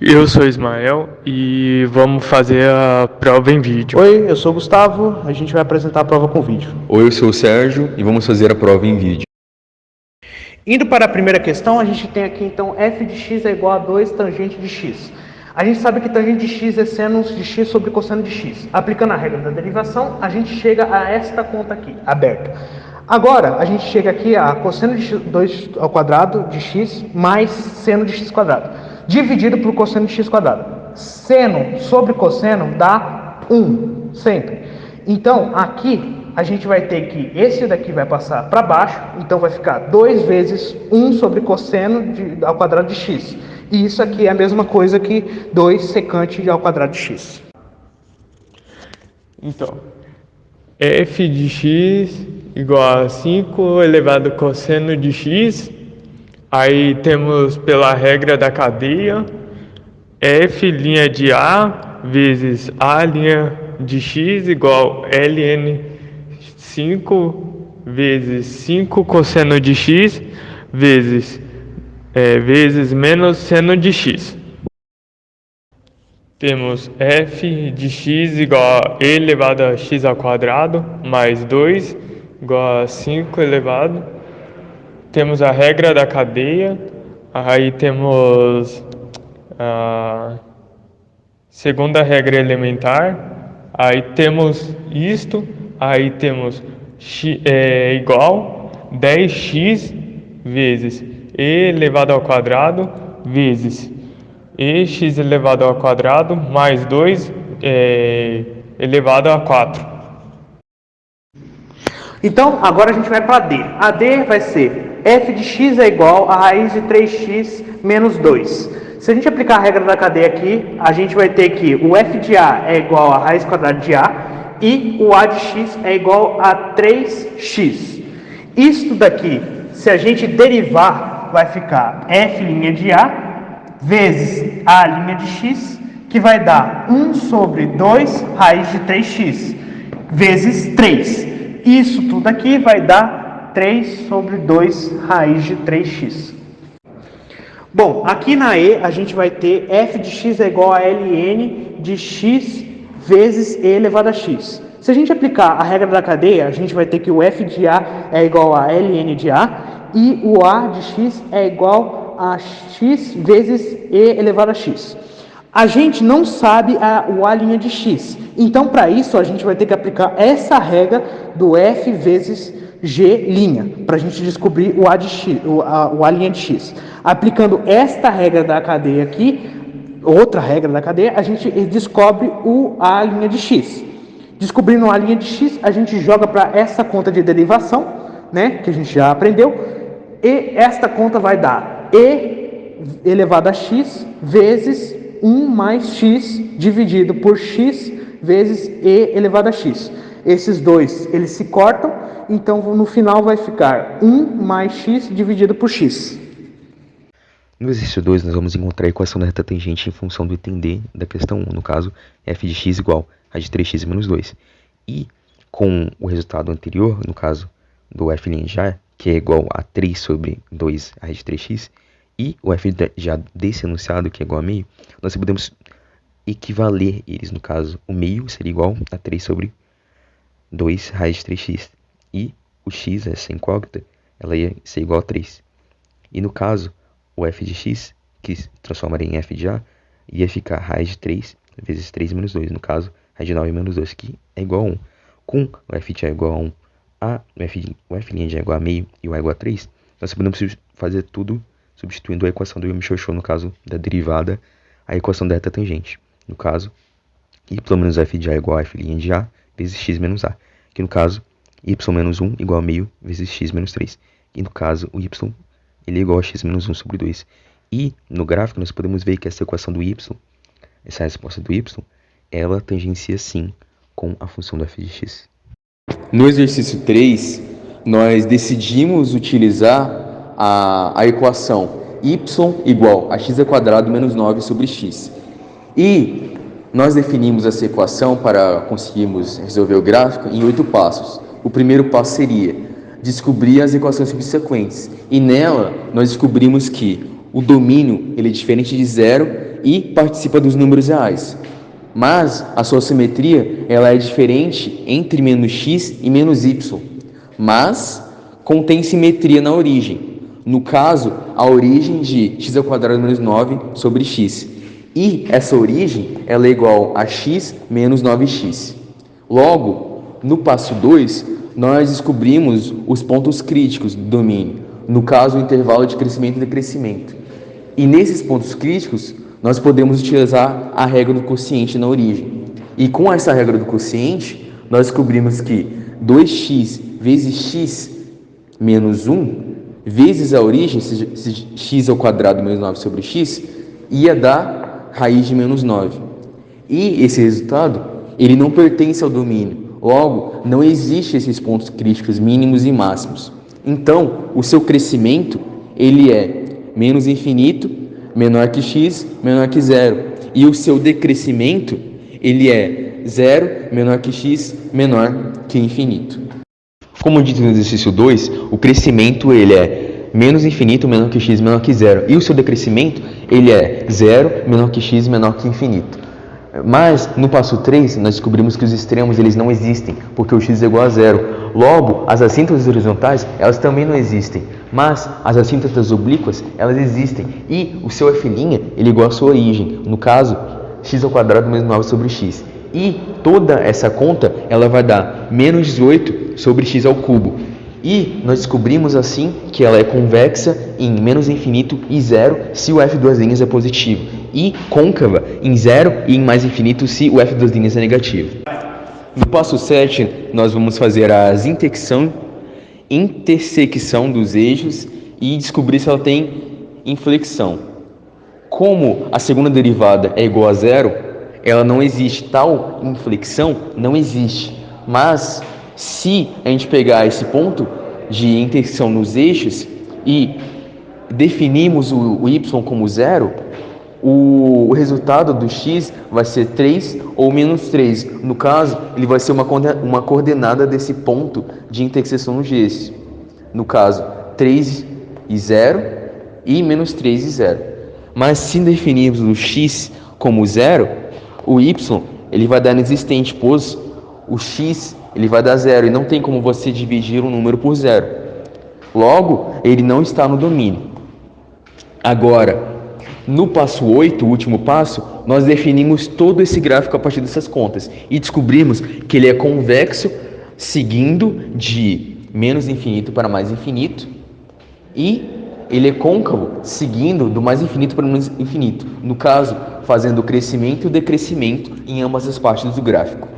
Eu sou Ismael e vamos fazer a prova em vídeo. Oi, eu sou o Gustavo, a gente vai apresentar a prova com vídeo. Oi, eu sou o Sérgio e vamos fazer a prova em vídeo. Indo para a primeira questão, a gente tem aqui então f de x é igual a 2 tangente de x. A gente sabe que tangente de x é seno de x sobre cosseno de x. Aplicando a regra da derivação, a gente chega a esta conta aqui, aberta. Agora, a gente chega aqui a cosseno de 2 ao quadrado de x mais seno de x quadrado, dividido por cosseno de x quadrado. Seno sobre cosseno dá 1, sempre. Então, aqui a gente vai ter que esse daqui vai passar para baixo, então vai ficar 2 vezes 1 sobre cosseno ao quadrado de x. E isso aqui é a mesma coisa que 2 secante ao quadrado de x. Então, f de x igual a 5 elevado ao cosseno de x. Aí temos pela regra da cadeia, f' de a vezes a' de x igual ln 5 vezes 5 cosseno de x vezes menos seno de x. Temos f de x igual a e elevado a x ao quadrado mais 2 igual a 5 elevado. Temos a regra da cadeia, aí temos a segunda regra elementar, aí temos isto, aí temos igual 10x vezes e elevado ao quadrado vezes ex elevado ao quadrado mais 2 elevado a 4. Então, agora a gente vai para a D. A D vai ser f de x é igual a raiz de 3x menos 2. Se a gente aplicar a regra da cadeia aqui, a gente vai ter que o f de a é igual a raiz quadrada de a e o a de x é igual a 3x. Isto daqui, se a gente derivar, vai ficar f' de a vezes a' de x, que vai dar 1 sobre 2 raiz de 3x vezes 3. Isso tudo aqui vai dar 3 sobre 2 raiz de 3x. Bom, aqui na E a gente vai ter f de x é igual a ln de x vezes e elevado a x. Se a gente aplicar a regra da cadeia, a gente vai ter que o f de a é igual a ln de a e o a de x é igual a x vezes e elevado a x. A gente não sabe o a' de x, então para isso a gente vai ter que aplicar essa regra do f vezes g', para a gente descobrir o a de x, o a' de x. Aplicando esta regra da cadeia aqui, outra regra da cadeia, a gente descobre o a' de x. Descobrindo o a' de x, a gente joga para essa conta de derivação, né, que a gente já aprendeu, e esta conta vai dar e elevado a x vezes 1 mais x dividido por x vezes e elevado a x. Esses dois, eles se cortam, então no final vai ficar 1 mais x dividido por x. No exercício 2, nós vamos encontrar a equação da reta tangente em função do item D da questão 1, no caso, f de x igual a de 3x menos 2. E com o resultado anterior, no caso do f' de a, que é igual a 3 sobre 2 raiz de 3x, e o f já desse enunciado, que é igual a meio, nós podemos equivaler eles. No caso, o meio seria igual a 3 sobre 2 raiz de 3x. E o x, essa incógnita, ela ia ser igual a 3. E no caso, o f de x, que se transformaria em f de a, ia ficar raiz de 3 vezes 3 menos 2. No caso, raiz de 9 menos 2, que é igual a 1. Com o f de a igual a 1, o f' de a igual a meio e o a igual a 3, nós podemos fazer tudo substituindo a equação do Yamashoshu, no caso da derivada, a equação da reta tangente. No caso, y menos f de a igual a f' de a vezes x menos a. Que no caso, y menos 1 igual a meio vezes x menos 3. E no caso, o y ele é igual a x menos 1 sobre 2. E no gráfico nós podemos ver que essa equação do y, essa resposta do y, ela tangencia sim com a função do f de x. No exercício 3, nós decidimos utilizar a equação y igual a x² menos 9 sobre x. E nós definimos essa equação para conseguirmos resolver o gráfico em 8 passos. O primeiro passo seria descobrir as equações subsequentes. E nela, nós descobrimos que o domínio ele é diferente de zero e participa dos números reais. Mas a sua simetria ela é diferente entre menos x e menos y, mas contém simetria na origem. No caso, a origem de x² menos 9 sobre x. E essa origem ela é igual a x menos 9x. Logo, no passo 2, nós descobrimos os pontos críticos do domínio, no caso, o intervalo de crescimento e decrescimento. E nesses pontos críticos, nós podemos utilizar a regra do quociente na origem. E com essa regra do quociente, nós descobrimos que 2x vezes x menos 1 vezes a origem, x² menos 9 sobre x, ia dar raiz de menos 9. E esse resultado, ele não pertence ao domínio. Logo, não existe esses pontos críticos mínimos e máximos. Então, o seu crescimento, ele é menos infinito, menor que x, menor que zero. E o seu decrescimento, ele é zero, menor que x, menor que infinito. Como dito no exercício 2, o crescimento ele é menos infinito, menor que x, menor que zero. E o seu decrescimento ele é zero, menor que x, menor que infinito. Mas no passo 3, nós descobrimos que os extremos eles não existem, porque o x é igual a zero. Logo, as assíntotas horizontais elas também não existem, mas as assíntotas oblíquas elas existem. E o seu f' ele é igual à sua origem, no caso, x² menos 9 sobre x. E toda essa conta ela vai dar menos 18 sobre x ao cubo. E nós descobrimos assim que ela é convexa em menos infinito e zero se o f duas linhas é positivo, e côncava em zero e em mais infinito se o f duas linhas é negativo. No passo 7, nós vamos fazer a intersecção dos eixos e descobrir se ela tem inflexão. Como a segunda derivada é igual a zero, ela não existe, tal inflexão não existe. Mas se a gente pegar esse ponto de intersecção nos eixos e definirmos o y como zero, o resultado do x vai ser 3 ou menos 3. No caso, ele vai ser uma coordenada desse ponto de interseção nos eixos. No caso, 3 e 0 e menos 3 e 0. Mas se definirmos o x como zero, o y ele vai dar inexistente, pois o x ele vai dar zero e não tem como você dividir um número por zero. Logo, ele não está no domínio. Agora, no passo 8, o último passo, nós definimos todo esse gráfico a partir dessas contas e descobrimos que ele é convexo seguindo de menos infinito para mais infinito e ele é côncavo seguindo do mais infinito para menos infinito. No caso, fazendo o crescimento e o decrescimento em ambas as partes do gráfico.